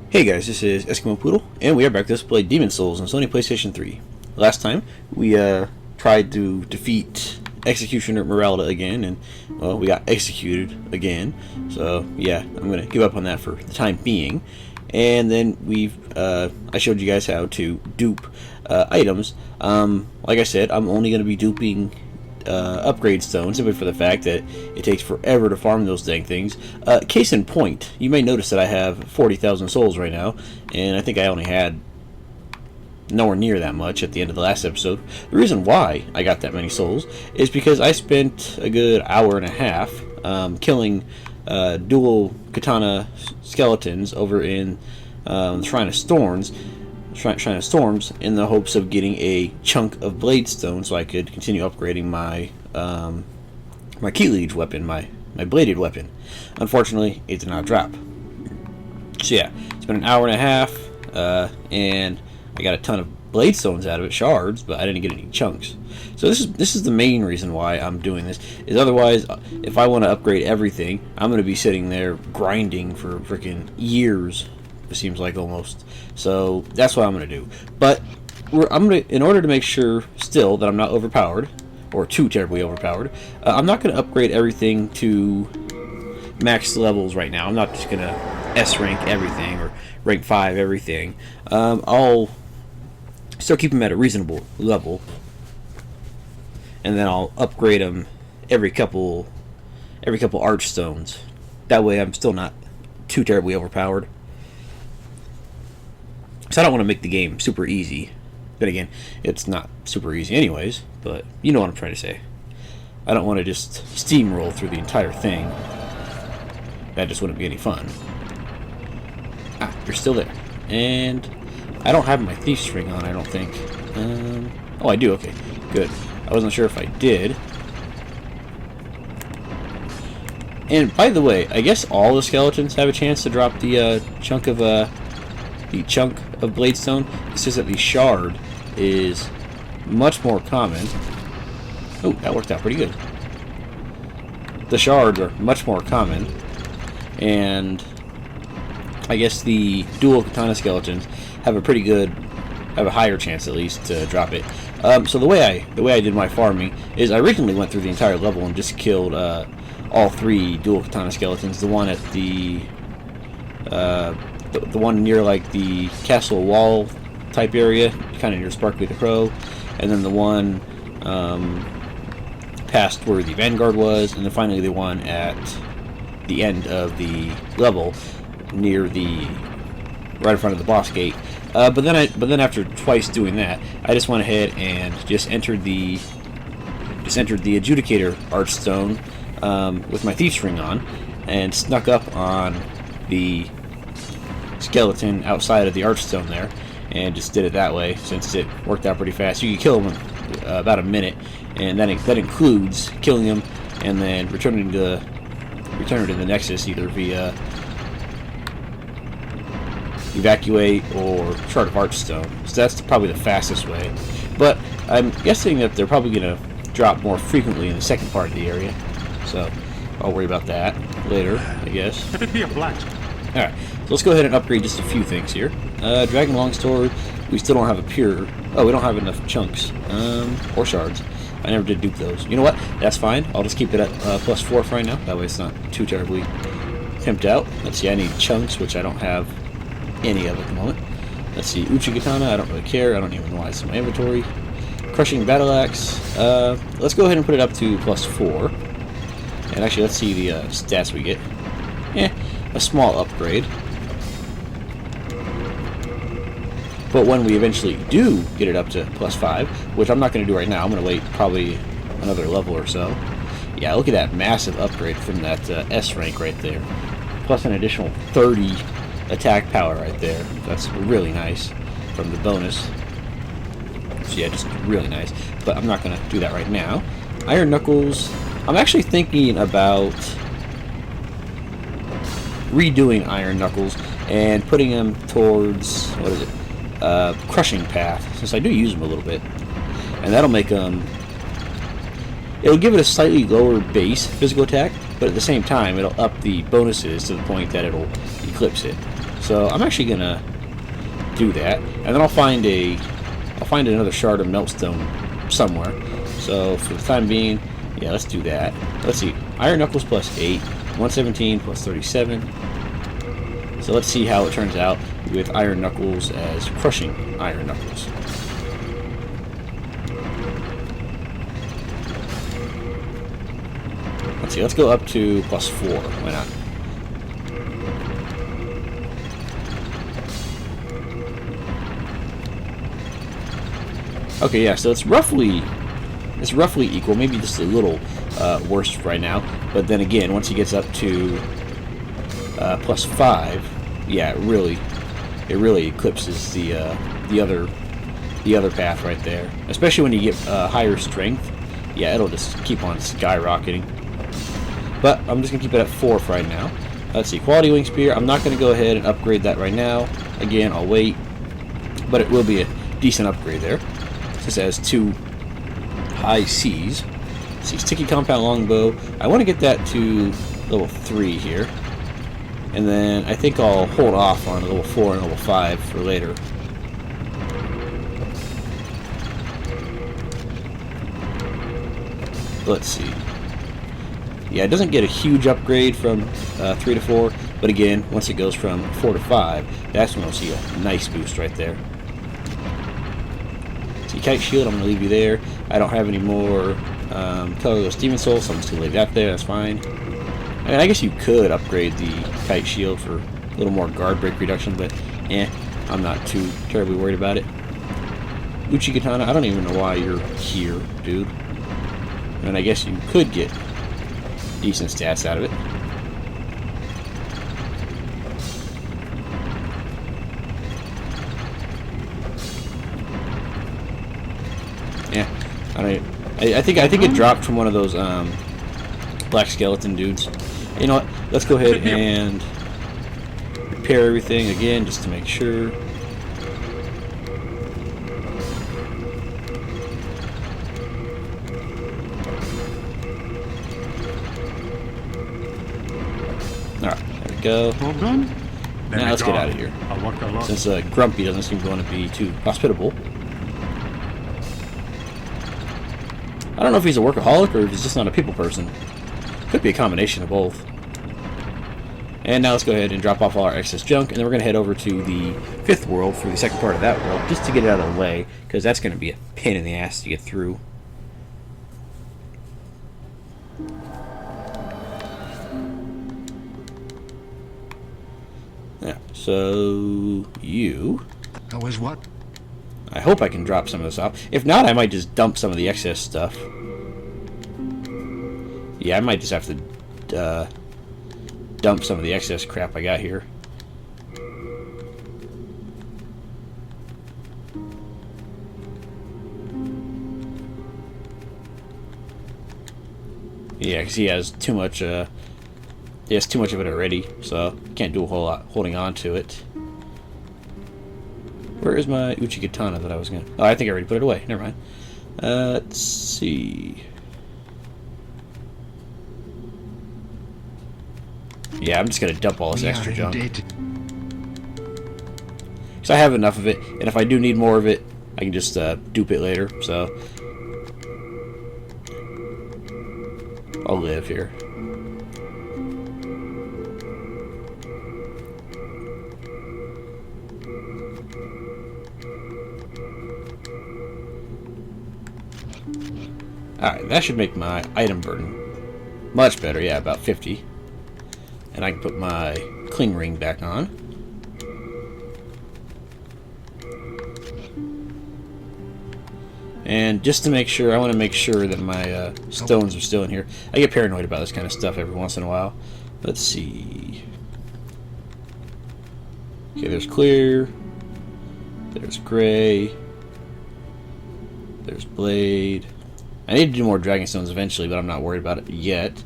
Hey guys, this is Eskimo Poodle, and we are back to Let's Play Demon Souls on Sony PlayStation 3. Last time, we tried to defeat Executioner Meralda again, and, well, we got executed again. So, yeah, I'm going to give up on that for the time being. And then I showed you guys how to dupe items. Like I said, I'm only going to be duping upgrade stones, simply for the fact that it takes forever to farm those dang things. Case in point, you may notice that I have 40,000 souls right now, and I think I only had nowhere near that much at the end of the last episode. The reason why I got that many souls is because I spent a good hour and a half killing dual katana skeletons over in Shrine of Storms in the hopes of getting a chunk of blade stone so I could continue upgrading my my key liege weapon, my bladed weapon. Unfortunately, it did not drop. So yeah, it's been an hour and a half, and I got a ton of blade stones out of it, shards, but I didn't get any chunks. So this is the main reason why I'm doing this. Is otherwise, if I want to upgrade everything, I'm going to be sitting there grinding for freaking years. It seems like almost. So that's what I'm going to do. But in order to make sure still that I'm not overpowered, or too terribly overpowered, I'm not going to upgrade everything to max levels right now. I'm not just going to S rank everything or rank 5 everything. I'll still keep them at a reasonable level, and then I'll upgrade them every couple archstones. That way I'm still not too terribly overpowered. So I don't want to make the game super easy. Then again, it's not super easy anyways, but you know what I'm trying to say. I don't want to just steamroll through the entire thing. That just wouldn't be any fun. Ah, you're still there. And I don't have my thief string on, I don't think. Oh, I do, okay. Good. I wasn't sure if I did. And by the way, I guess all the skeletons have a chance to drop the chunk of bladestone. It's just that the shard is much more common. Oh, that worked out pretty good. The shards are much more common, and I guess the dual katana skeletons have a higher chance at least to drop it. So the way I did my farming is I originally went through the entire level and just killed all 3 dual katana skeletons. The one at the one near like the castle wall type area, kind of near Sparkly the Crow, and then the one past where the Vanguard was, and then finally the one at the end of the level near right in front of the boss gate. But then after twice doing that, I just went ahead and just entered the Adjudicator Archstone with my thief string on, and snuck up on the skeleton outside of the archstone there, and just did it that way since it worked out pretty fast. You can kill him in about a minute, and that includes killing him and then returning to the Nexus either via evacuate or Shard of Archstone. So that's probably the fastest way. But I'm guessing that they're probably going to drop more frequently in the second part of the area. So I'll worry about that later, I guess. If it be a black. Alright, so let's go ahead and upgrade just a few things here. Dragon Longsword, we still don't have a pure... Oh, we don't have enough chunks. Or shards. I never did dupe those. You know what? That's fine. I'll just keep it at +4 for right now. That way it's not too terribly pimped out. Let's see, I need chunks, which I don't have any of at the moment. Let's see, Uchi Katana, I don't really care. I don't even know why it's in my inventory. Crushing Battle Axe. Let's go ahead and put it up to +4. And actually, let's see the stats we get. A small upgrade. But when we eventually do get it up to +5, which I'm not going to do right now, I'm going to wait probably another level or so. Yeah, look at that massive upgrade from that S rank right there. Plus an additional 30 attack power right there. That's really nice from the bonus. So yeah, just really nice. But I'm not going to do that right now. Iron Knuckles. I'm actually thinking about redoing Iron Knuckles and putting them towards, what is it, Crushing Path, since I do use them a little bit, and that'll make them, it'll give it a slightly lower base physical attack, but at the same time, it'll up the bonuses to the point that it'll eclipse it. So I'm actually gonna do that, and then I'll find another shard of meltstone somewhere. So for the time being, yeah, let's do that. Let's see, Iron Knuckles plus 8, 117 plus 37. So let's see how it turns out with Iron Knuckles as crushing Iron Knuckles. Let's see, let's go up to plus 4. Why not? Okay, yeah, so it's roughly equal, maybe just a little worse right now. But then again, once he gets up to plus 5, yeah, it really eclipses the other path right there. Especially when you get higher strength, yeah, it'll just keep on skyrocketing. But I'm just gonna keep it at 4 for right now. Let's see, Quality Wing Spear. I'm not gonna go ahead and upgrade that right now. Again, I'll wait, but it will be a decent upgrade there. This has 2 high C's. See, Sticky Compound Longbow. I want to get that to level 3 here. And then I think I'll hold off on level 4 and level 5 for later. Let's see. Yeah, it doesn't get a huge upgrade from 3 to 4, but again, once it goes from 4 to 5, that's when we'll see a nice boost right there. See, Kite Shield, I'm going to leave you there. I don't have any more Colorless Demon Soul, so I'm just going to leave that there, that's fine. I mean, I guess you could upgrade the Kite Shield for a little more guard break reduction, but I'm not too terribly worried about it. Uchi Katana, I don't even know why you're here, dude. And I guess you could get decent stats out of it. Yeah, I think it dropped from one of those black skeleton dudes. You know what? Let's go ahead and repair everything again just to make sure. Alright, there we go. Now let's get out of here. Since Grumpy doesn't seem to want to be too hospitable. I don't know if he's a workaholic or if he's just not a people person. Could be a combination of both. And now let's go ahead and drop off all our excess junk, and then we're going to head over to the 5th world for the second part of that world, just to get it out of the way, because that's going to be a pain in the ass to get through. Yeah, so you... That was what? I hope I can drop some of this off. If not, I might just dump some of the excess stuff. Yeah, I might just have to dump some of the excess crap I got here. Yeah, because he has too much of it already, so can't do a whole lot holding on to it. Where is my Uchi Katana that I was gonna... Oh, I think I already put it away. Never mind. Let's see. Yeah, I'm just gonna dump all this extra junk. Because I have enough of it, and if I do need more of it, I can just dupe it later, so... I'll live here. Alright, that should make my item burden much better. Yeah, about 50. And I can put my cling ring back on. And just to make sure, I want to make sure that my stones are still in here. I get paranoid about this kind of stuff every once in a while. Let's see. Okay, there's clear. There's gray. There's blade. I need to do more dragon stones eventually, but I'm not worried about it yet.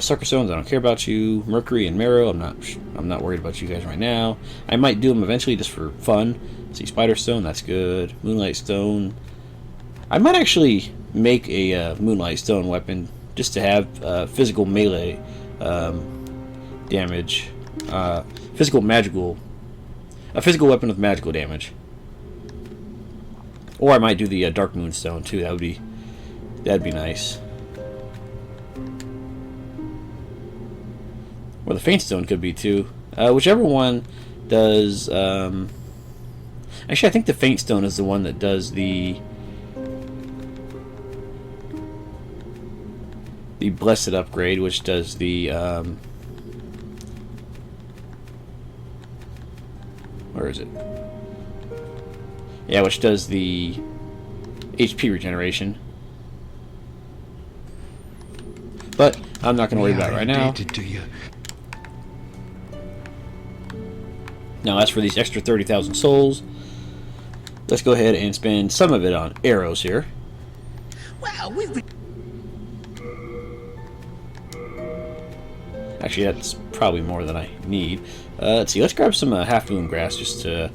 Sucker stones, I don't care about you. Mercury and marrow, I'm not worried about you guys right now. I might do them eventually just for fun. See, spider stone, that's good. Moonlight stone. I might actually make a moonlight stone weapon just to have physical melee damage, a physical weapon with magical damage. Or I might do the Dark Moonstone too. That'd be nice. Or the Faint Stone could be too. Whichever one does. Actually, I think the Faint Stone is the one that does the Blessed upgrade, which does the where is it? Yeah, which does the HP regeneration. But I'm not going to worry about it right now. Now, as for these extra 30,000 souls, let's go ahead and spend some of it on arrows here. Wow, Actually, that's probably more than I need. Let's see. Let's grab some half moon grass just to.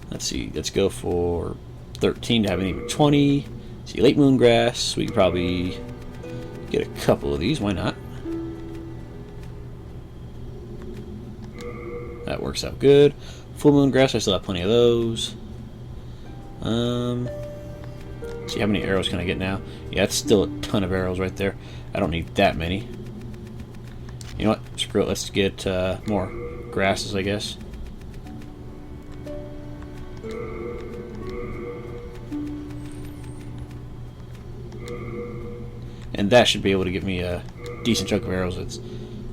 Let's see. Let's go for 13 to have an even 20. Let's see, late moon grass. We can probably get a couple of these. Why not? That works out good. Full moon grass. I still have plenty of those. Let's see, how many arrows can I get now? Yeah, that's still a ton of arrows right there. I don't need that many. You know what? Screw it. Let's get more grasses, I guess. And that should be able to give me a decent chunk of arrows. It's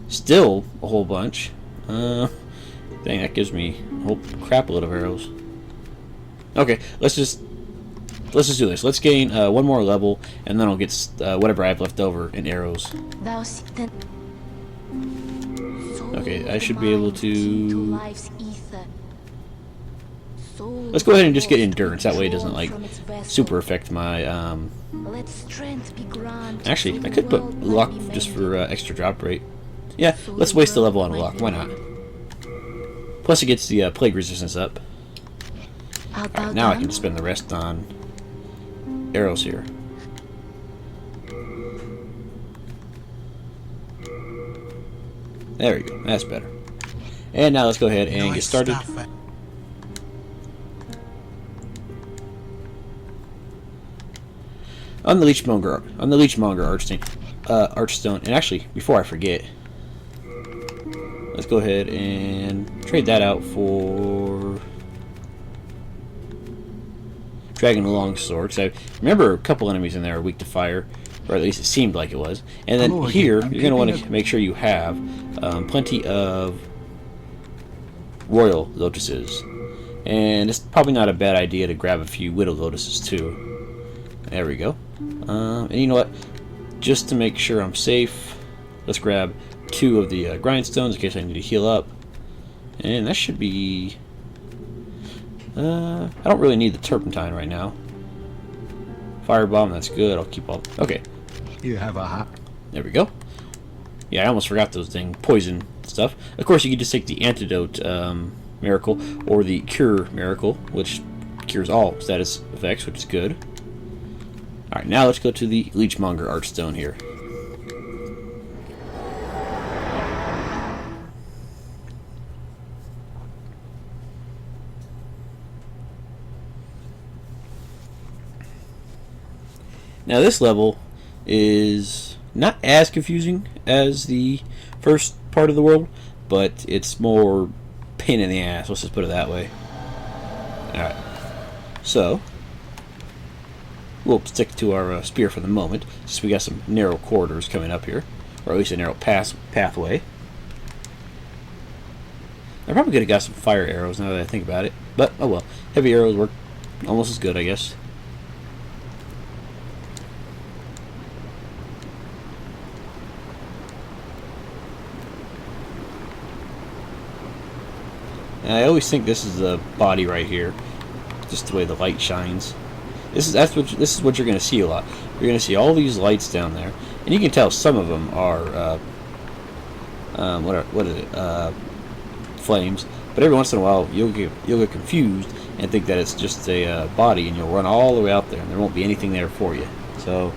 still a whole bunch. Dang, that gives me a whole crap load of arrows. Okay, let's just do this. Let's gain one more level, and then I'll get whatever I have left over in arrows. Okay, I should be able to. Let's go ahead and just get endurance. That way it doesn't like super affect my. Actually, I could put luck just for extra drop rate. Yeah, let's waste the level on luck. Why not? Plus it gets the plague resistance up. Alright, now I can spend the rest on arrows here. There we go. That's better. And now let's go ahead and get started. On the Leechmonger Archstone, and actually, before I forget, let's go ahead and trade that out for Dragon Longsword. Because I remember a couple enemies in there are weak to fire, or at least it seemed like it was. And then here, you're going to want to make sure you have plenty of Royal Lotuses. And it's probably not a bad idea to grab a few Widow Lotuses too. There we go. And you know what? Just to make sure I'm safe, let's grab 2 of the grindstones in case I need to heal up. And that should be... I don't really need the turpentine right now. Firebomb, that's good. I'll keep all... Okay. You have a hat. There we go. Yeah, I almost forgot those dang poison stuff. Of course, you can just take the antidote miracle or the cure miracle, which cures all status effects, which is good. Alright, now let's go to the Leechmonger Archstone here. Now this level is not as confusing as the first part of the world, but it's more pain in the ass, let's just put it that way. Alright, so we'll stick to our spear for the moment, since we got some narrow corridors coming up here, or at least a narrow pathway. I probably could have got some fire arrows now that I think about it, but oh well. Heavy arrows work almost as good, I guess. And I always think this is the body right here, just the way the light shines. This is what you're going to see a lot. You're going to see all these lights down there, and you can tell some of them are what is it? Flames. But every once in a while, you'll get confused and think that it's just a body, and you'll run all the way out there, and there won't be anything there for you. So,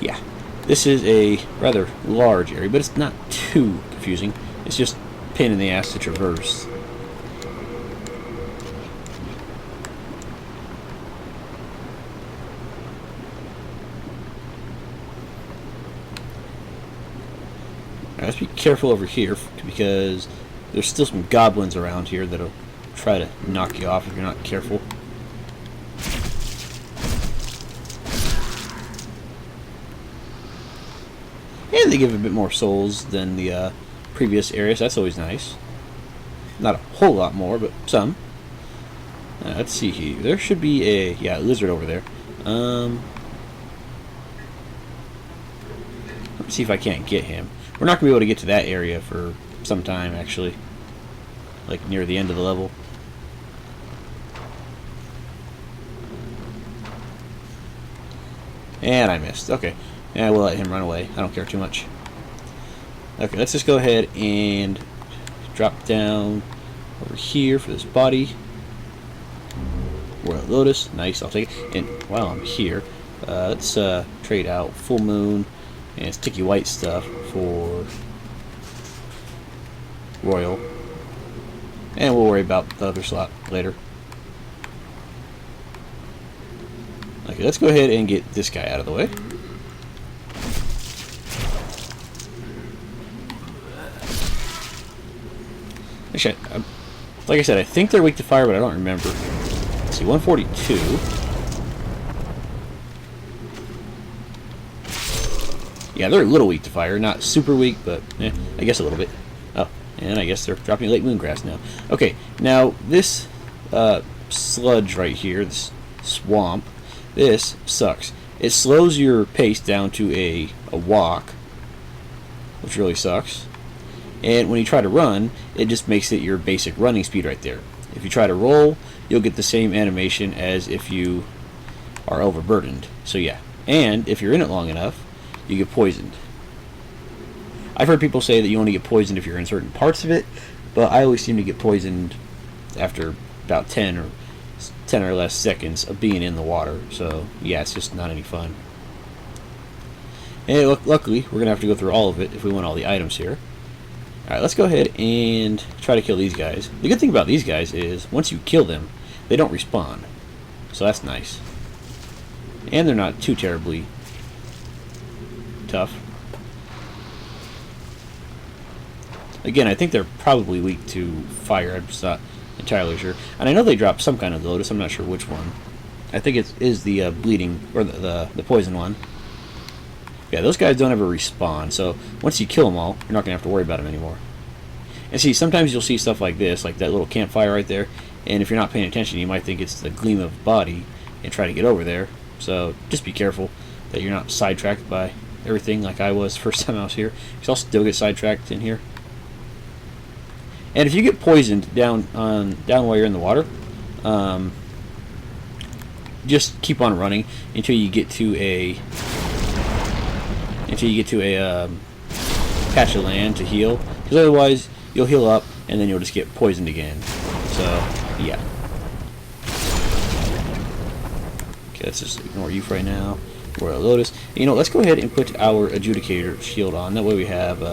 yeah. This is a rather large area, but it's not too confusing. It's just a pain in the ass to traverse. Let's be careful over here because there's still some goblins around here that'll try to knock you off if you're not careful. And they give a bit more souls than the previous areas. That's always nice. Not a whole lot more, but some. Let's see here. There should be a lizard over there. Let's see if I can't get him. We're not going to be able to get to that area for some time, actually. Like, near the end of the level. And I missed. Okay. Yeah, we'll let him run away. I don't care too much. Okay, let's just go ahead and drop down over here for this body. Royal Lotus. Nice, I'll take it. And while I'm here, let's trade out Full Moon and sticky white stuff for Royal. And we'll worry about the other slot later. Okay, let's go ahead and get this guy out of the way. Actually, like I said, I think they're weak to fire, but I don't remember. Let's see, 142. Yeah, they're a little weak to fire. Not super weak, but I guess a little bit. Oh, and I guess they're dropping late moongrass now. Okay, now this sludge right here, this swamp, this sucks. It slows your pace down to a walk, which really sucks. And when you try to run, it just makes it your basic running speed right there. If you try to roll, you'll get the same animation as if you are overburdened. So yeah, and if you're in it long enough, you get poisoned. I've heard people say that you only get poisoned if you're in certain parts of it, but I always seem to get poisoned after about 10 or less seconds of being in the water. So yeah, it's just not any fun. And luckily, we're going to have to go through all of it if we want all the items here. Alright, let's go ahead and try to kill these guys. The good thing about these guys is, once you kill them, they don't respawn. So that's nice. And they're not too terribly tough. Again, I think they're probably weak to fire. I'm just not entirely sure. And I know they drop some kind of lotus. I'm not sure which one. I think it is the bleeding, or the poison one. Yeah, those guys don't ever respawn, so once you kill them all, you're not going to have to worry about them anymore. And see, sometimes you'll see stuff like this, like that little campfire right there, and if you're not paying attention, you might think it's the gleam of body and try to get over there. So just be careful that you're not sidetracked by everything like I was first time I was here, because I'll still get sidetracked in here. And if you get poisoned down while you're in the water, just keep on running until you get to a patch of land to heal, because otherwise you'll heal up and then you'll just get poisoned again. So yeah. Okay, let's just ignore you for right now. Royal Lotus. You know, let's go ahead and put our Adjudicator shield on. That way we have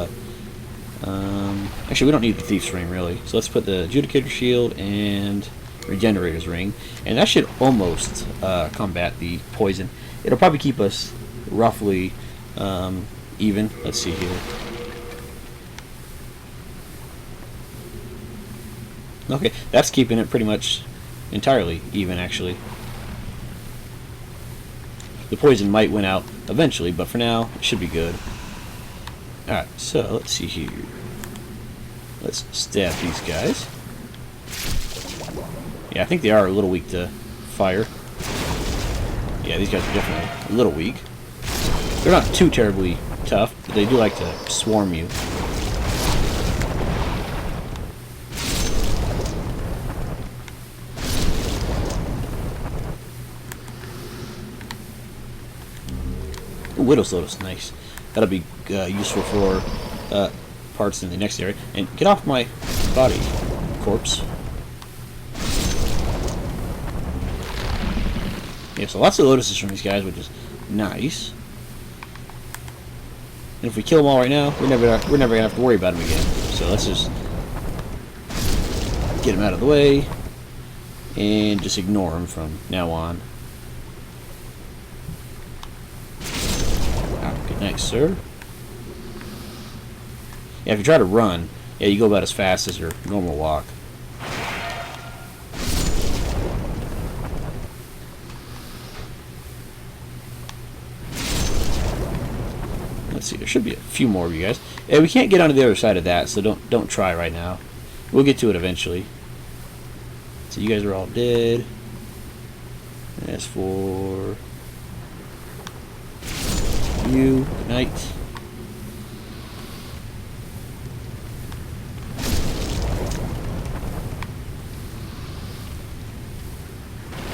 actually we don't need the Thief's Ring really, so let's put the Adjudicator shield and Regenerator's Ring, and that should almost combat the poison. It'll probably keep us roughly even. Let's see here. Okay, that's keeping it pretty much entirely even, actually. The poison might win out eventually, but for now, it should be good. Alright, so let's see here. Let's stab these guys. Yeah, I think they are a little weak to fire. Yeah, these guys are definitely a little weak. They're not too terribly tough, but they do like to swarm you. Ooh, Widow's Lotus, nice. That'll be useful for parts in the next area. And get off my body, corpse. Yeah, so lots of lotuses from these guys, which is nice. And if we kill them all right now, we're never gonna have to worry about them again. So let's just get them out of the way and just ignore them from now on. Good night, sir. Yeah, if you try to run, yeah, you go about as fast as your normal walk. Let's see, there should be a few more of you guys. Yeah, we can't get onto the other side of that, so don't try right now. We'll get to it eventually. So you guys are all dead. As for you, good night.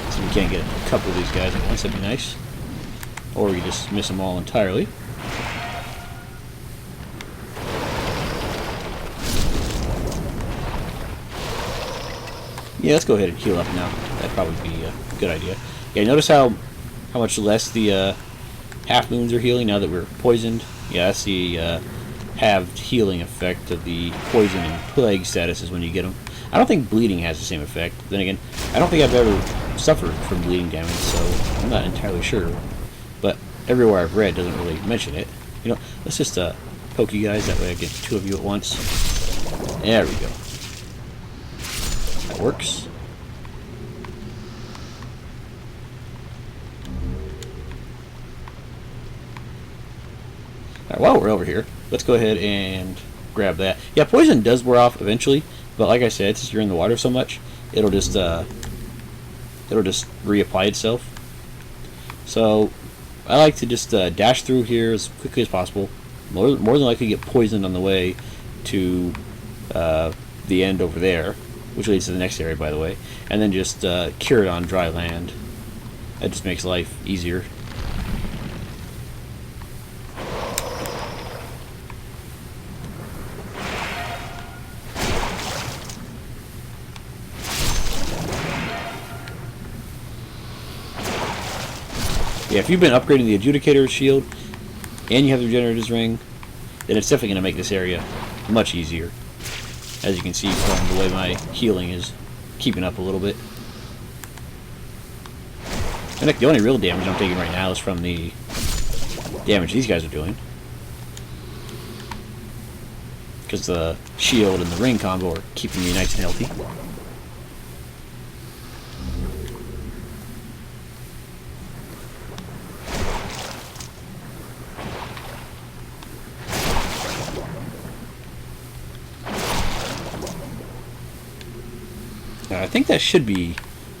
So we can't get a couple of these guys at once, that'd be nice. Or we just miss them all entirely. Yeah, let's go ahead and heal up now. That'd probably be a good idea. Yeah, notice how much less the half moons are healing now that we're poisoned. Yeah, that's the halved healing effect of the poison and plague statuses when you get them. I don't think bleeding has the same effect. Then again, I don't think I've ever suffered from bleeding damage, so I'm not entirely sure. But everywhere I've read doesn't really mention it. You know, let's just poke you guys, that way I get two of you at once. There we go. That works. Alright, while we're over here, let's go ahead and grab that. Yeah, poison does wear off eventually, but like I said, since you're in the water so much, it'll just reapply itself. So I like to just dash through here as quickly as possible. More than likely get poisoned on the way to the end over there, which leads to the next area, by the way, and then just cure it on dry land. That just makes life easier. Yeah, if you've been upgrading the Adjudicator's shield and you have the Regenerator's ring, then it's definitely going to make this area much easier. As you can see from the way my healing is keeping up a little bit. And the only real damage I'm taking right now is from the damage these guys are doing. Because the shield and the ring combo are keeping me nice and healthy. I think that should be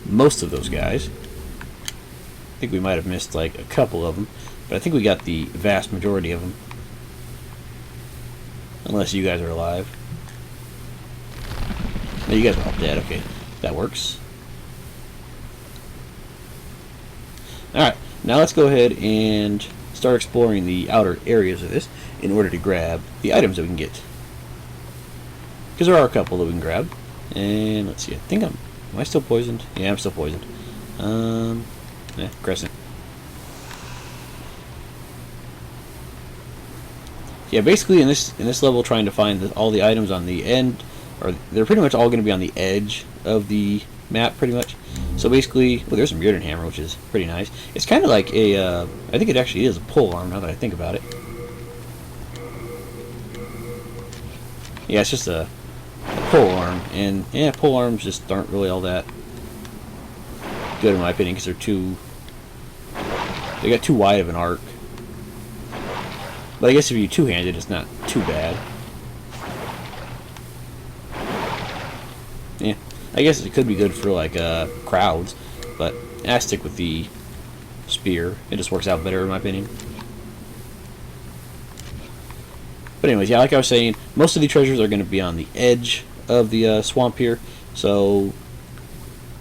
most of those guys. I think we might have missed like a couple of them, but I think we got the vast majority of them. Unless you guys are alive. No, you guys are all dead. Okay, that works. Alright, now let's go ahead and start exploring the outer areas of this in order to grab the items that we can get. Because there are a couple that we can grab. And let's see, I think am I still poisoned? Yeah, I'm still poisoned. Crescent. Yeah, basically in this level, trying to find all the items on the end, or they're pretty much all going to be on the edge of the map, pretty much. So basically, well, there's a Muirden hammer, which is pretty nice. It's kind of like a, I think it actually is a pole arm, now that I think about it. Yeah, it's just a pole arm, and yeah, pole arms just aren't really all that good in my opinion, because they got too wide of an arc. But I guess if you two-handed, it's not too bad. Yeah, I guess it could be good for like crowds, but I stick with the spear. It just works out better in my opinion. But anyways, yeah, like I was saying, most of the treasures are going to be on the edge of the swamp here, so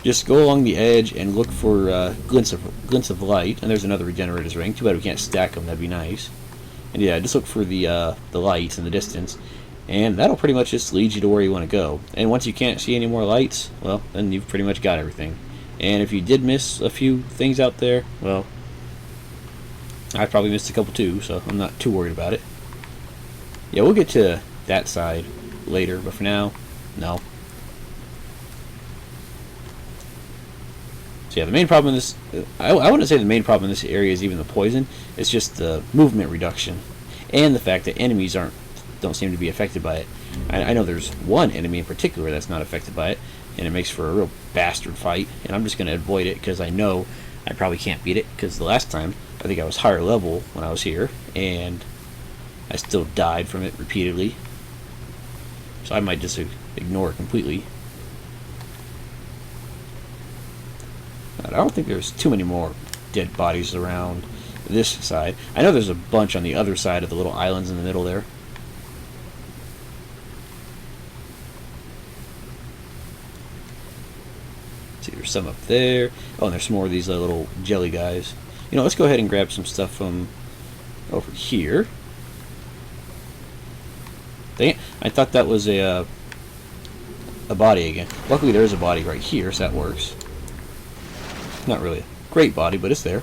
just go along the edge and look for glints of light. And there's another Regenerator's ring. Too bad we can't stack them. That'd be nice. And yeah, just look for the lights in the distance, and that'll pretty much just lead you to where you want to go. And once you can't see any more lights, well, then you've pretty much got everything. And if you did miss a few things out there, well, I probably missed a couple too, so I'm not too worried about it. Yeah, we'll get to that side later, but for now, no. So yeah, the main problem in this, I wouldn't say the main problem in this area is even the poison. It's just the movement reduction, and the fact that enemies don't seem to be affected by it. I know there's one enemy in particular that's not affected by it, and it makes for a real bastard fight. And I'm just going to avoid it because I know I probably can't beat it. Because the last time I think I was higher level when I was here, and I still died from it repeatedly. So I might just ignore it completely. I don't think there's too many more dead bodies around this side. I know there's a bunch on the other side of the little islands in the middle there. See, there's some up there. Oh, and there's some more of these little jelly guys. You know, let's go ahead and grab some stuff from over here. Dang it, I thought that was a body again. Luckily, there's a body right here, so that works. Not really a great body, but it's there.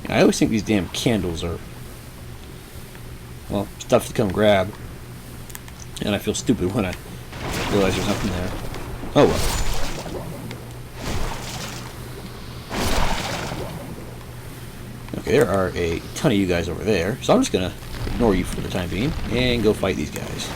I always think these damn candles are, well, stuff to come grab. And I feel stupid when I realize there's nothing there. Oh well. Okay, there are a ton of you guys over there, so I'm just gonna ignore you for the time being and go fight these guys.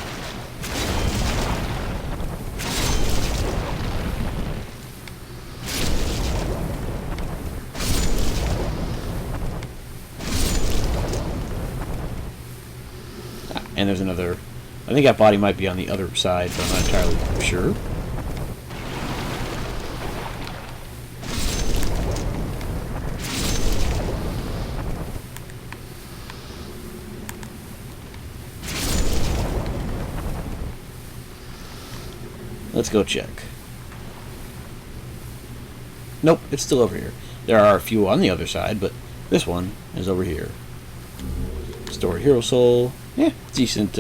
And there's another, I think that body might be on the other side, but I'm not entirely sure. Let's go check. Nope, it's still over here. There are a few on the other side, but this one is over here. Stored hero soul. Yeah, decent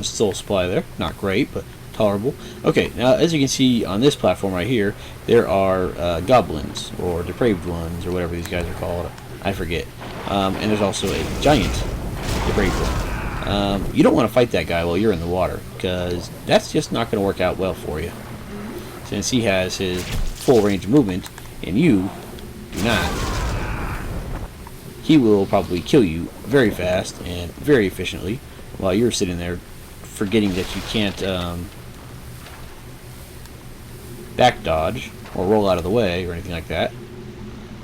soul supply there. Not great, but tolerable. Okay, now as you can see on this platform right here, there are goblins, or depraved ones, or whatever these guys are called. I forget. And there's also a giant depraved one. You don't want to fight that guy while you're in the water, because that's just not going to work out well for you. Since he has his full range of movement, and you do not. He will probably kill you very fast and very efficiently while you're sitting there forgetting that you can't back dodge or roll out of the way or anything like that.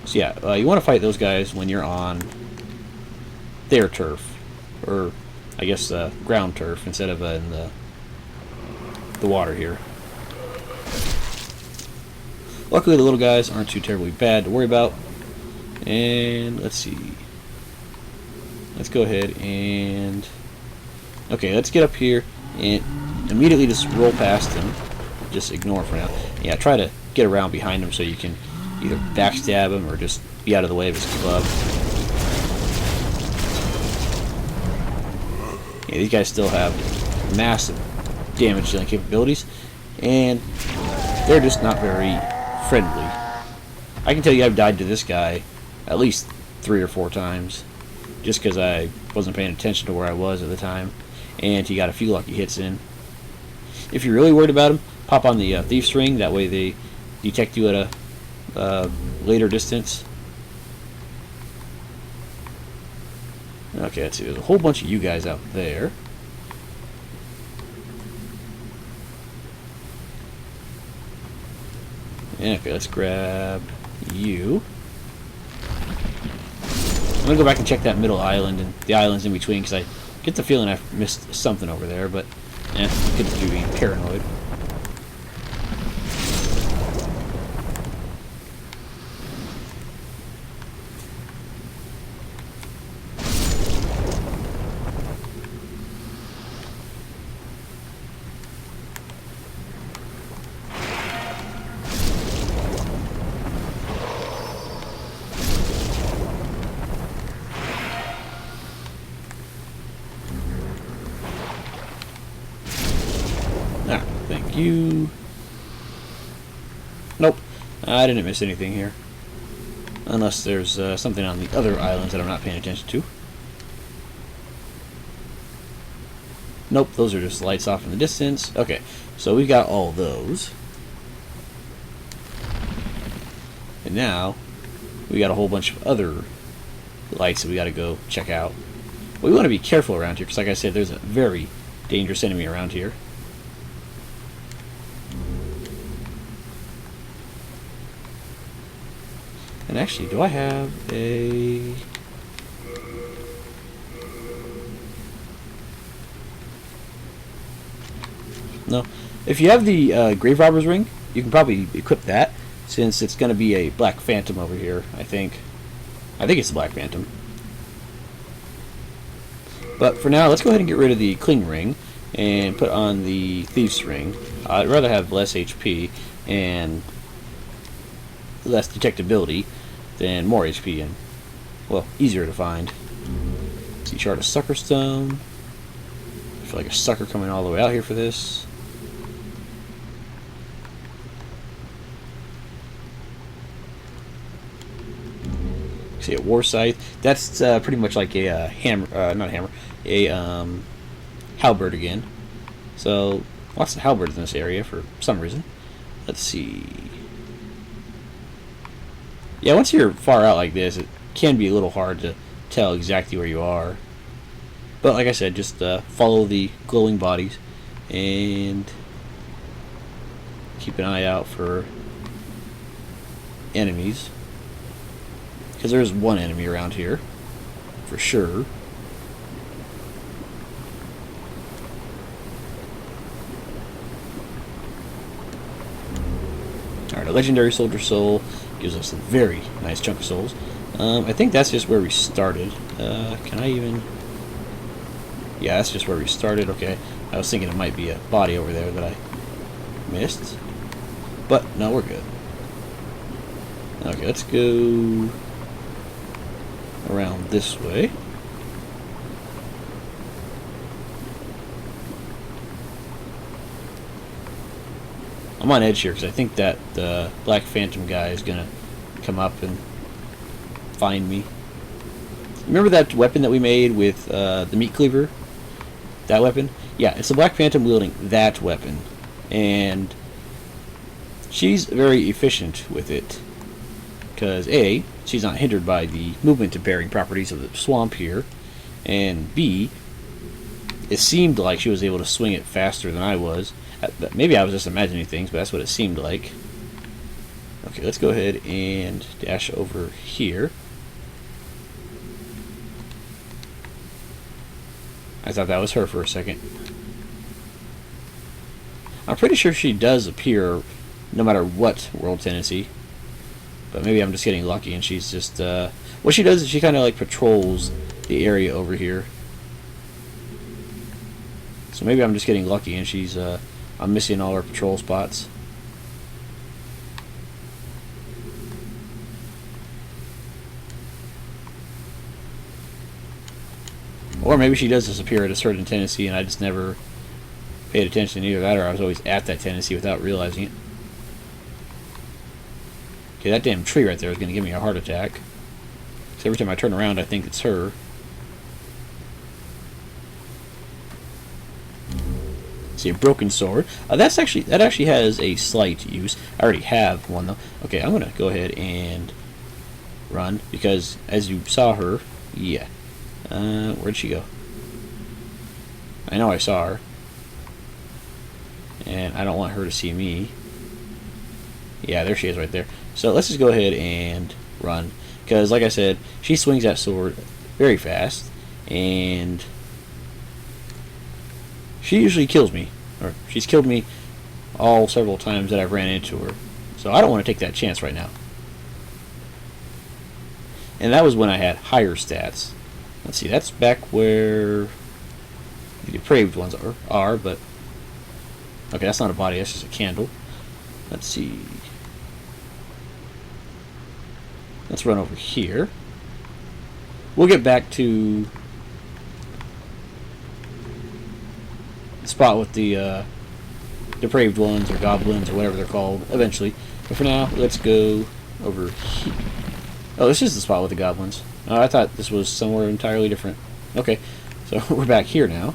So yeah, you want to fight those guys when you're on their turf, or I guess ground turf instead of in the water here. Luckily the little guys aren't too terribly bad to worry about. And let's see. Let's go ahead and... Okay, let's get up here and immediately just roll past him. Just ignore for now. Yeah, try to get around behind him so you can either backstab him or just be out of the way of his club. Yeah, these guys still have massive damage dealing capabilities, and they're just not very friendly. I can tell you I've died to this guy at least 3 or 4 times just because I wasn't paying attention to where I was at the time, and he got a few lucky hits in. If you're really worried about him, pop on the thief's ring. That way they detect you at a later distance. Okay, let's see. There's a whole bunch of you guys out there. Okay, let's grab you. I'm gonna go back and check that middle island and the islands in between, because I get the feeling I've missed something over there, but could just be being paranoid. Thank you. Nope, I didn't miss anything here. Unless there's something on the other islands that I'm not paying attention to. Nope, those are just lights off in the distance. Okay, so we got all those. And now, we got a whole bunch of other lights that we gotta go check out. We want to be careful around here, because like I said, there's a very dangerous enemy around here. And actually, do I have a... No. If you have the Grave Robber's Ring, you can probably equip that, since it's going to be a Black Phantom over here, I think. I think it's the Black Phantom. But for now, let's go ahead and get rid of the Cling Ring and put on the Thief's Ring. I'd rather have less HP and less detectability than more HP and, well, easier to find. See, Shard of Sucker Stone. I feel like a sucker coming all the way out here for this. See, a War Scythe. That's pretty much like a hammer, not a hammer, a halberd again. So, lots of halberds in this area for some reason. Let's see. Yeah, once you're far out like this, it can be a little hard to tell exactly where you are. But like I said, just follow the glowing bodies and keep an eye out for enemies. Because there's one enemy around here, for sure. Alright, a legendary soldier soul gives us a very nice chunk of souls. I think that's just where we started. Can I even... Yeah, that's just where we started. Okay, I was thinking it might be a body over there that I missed. But, no, we're good. Okay, let's go around this way. I'm on edge here because I think that the Black Phantom guy is gonna come up and find me. Remember that weapon that we made with the meat cleaver? That weapon? Yeah, it's the Black Phantom wielding that weapon, and she's very efficient with it because A, she's not hindered by the movement impairing properties of the swamp here, and B, it seemed like she was able to swing it faster than I was. Maybe I was just imagining things, but that's what it seemed like. Okay, let's go ahead and dash over here. I thought that was her for a second. I'm pretty sure she does appear no matter what world tendency. But maybe I'm just getting lucky and she's just... what she does is she kind of like patrols the area over here. So maybe I'm just getting lucky and she's... I'm missing all her patrol spots. Or maybe she does disappear at a certain tendency and I just never paid attention to either that, or I was always at that tendency without realizing it. Okay, that damn tree right there is going to give me a heart attack. So every time I turn around I think it's her. See, a broken sword. That actually has a slight use. I already have one though. Okay, I'm gonna go ahead and run because as you saw her, yeah. Where'd she go? I know I saw her, and I don't want her to see me. Yeah, there she is right there. So let's just go ahead and run because, like I said, she swings that sword very fast, and she usually kills me, or she's killed me all several times that I've ran into her. So I don't want to take that chance right now. And that was when I had higher stats. Let's see, that's back where the depraved ones are, but... Okay, that's not a body, that's just a candle. Let's see. Let's run over here. We'll get back to the spot with the depraved ones, or goblins, or whatever they're called, eventually. But for now, let's go over here. Oh, this is the spot with the goblins. Oh, I thought this was somewhere entirely different. Okay, so we're back here now.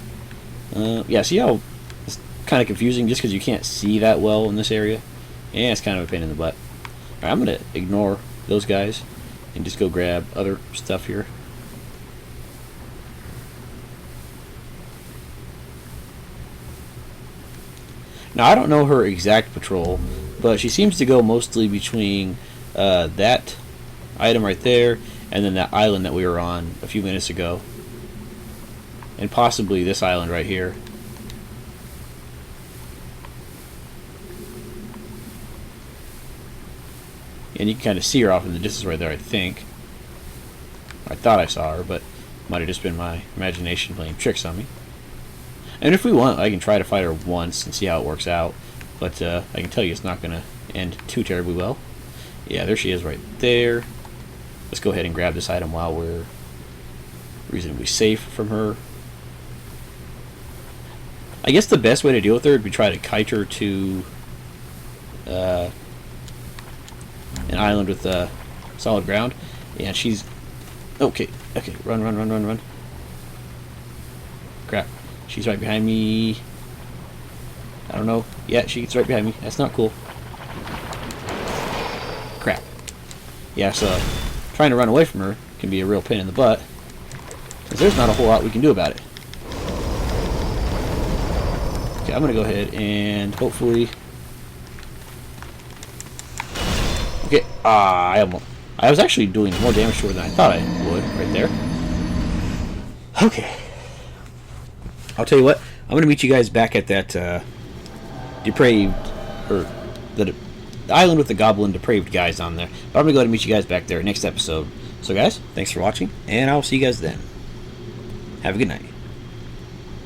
Yeah, see how it's kind of confusing just because you can't see that well in this area? Yeah, it's kind of a pain in the butt. Alright, I'm going to ignore those guys and just go grab other stuff here. Now, I don't know her exact patrol, but she seems to go mostly between that item right there and then that island that we were on a few minutes ago. And possibly this island right here. And you can kind of see her off in the distance right there, I think. I thought I saw her, but might have just been my imagination playing tricks on me. And if we want, I can try to fight her once and see how it works out. But I can tell you it's not going to end too terribly well. Yeah, there she is right there. Let's go ahead and grab this item while we're reasonably safe from her. I guess the best way to deal with her would be try to kite her to an island with solid ground. Yeah, she's... Okay, run, run, run, run, run. Crap. She's right behind me. I don't know. Yeah, she's right behind me. That's not cool. Crap. Yeah, so trying to run away from her can be a real pain in the butt, because there's not a whole lot we can do about it. Okay, I'm going to go ahead and hopefully... Okay, I was actually doing more damage to her than I thought I would right there. Okay. I'll tell you what, I'm going to meet you guys back at that depraved, or the island with the goblin depraved guys on there. But I'm going to go ahead and meet you guys back there next episode. So guys, thanks for watching, and I'll see you guys then. Have a good night.